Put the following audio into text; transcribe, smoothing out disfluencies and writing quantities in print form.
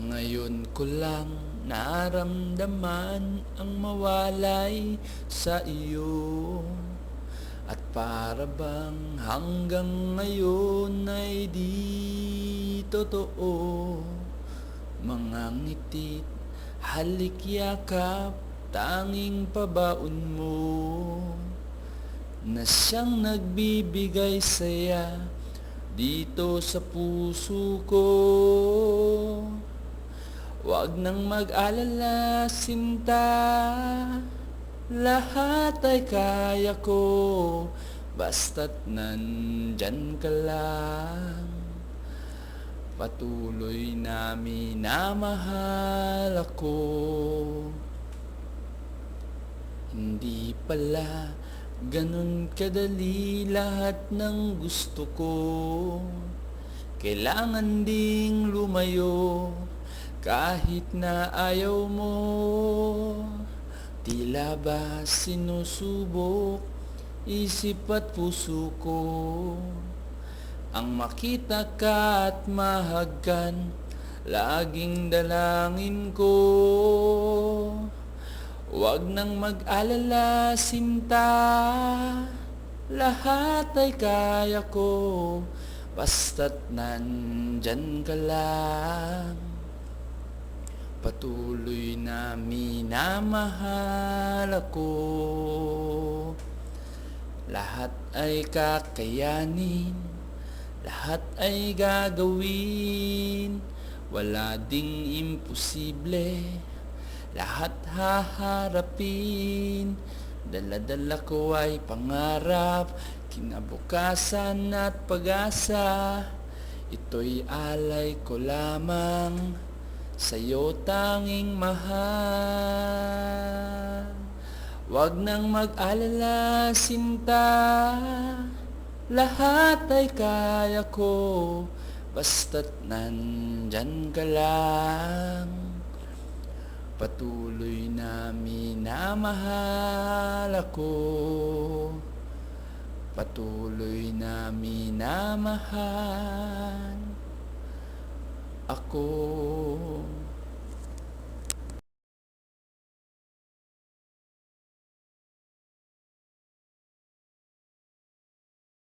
Ngayon ko lang naramdaman ang mawalay sa iyo. At para bang hanggang ngayon ay di totoo. Mga ngitit, halik yakap, tanging pabaon mo na siyang nagbibigay saya dito sa puso ko. Huwag nang mag-alala, sinta, lahat ay kaya ko, basta't nandyan ka lang. Patuloy na minamahal ako. Hindi pala ganun kadali lahat ng gusto ko. Kailangan ding lumayo kahit na ayaw mo. Tila ba sinusubok isip at puso ko ang makita ka at mahagkan, laging dalangin ko. Huwag nang mag-alala, sinta, lahat ay kaya ko, basta't nandyan ka lang. Patuloy na minamahal ako. Lahat ay kakayanin, lahat ay gagawin, wala ding imposible, lahat haharapin. Dala-dala ko ay pangarap, kinabukasan at pag-asa. Ito'y alay ko lamang sa'yo, tanging mahal. Huwag nang mag-alala, sinta, lahat ay kaya ko, basta't nandyan ka lang. Patuloy na minamahal ako. Patuloy na minamahal ako.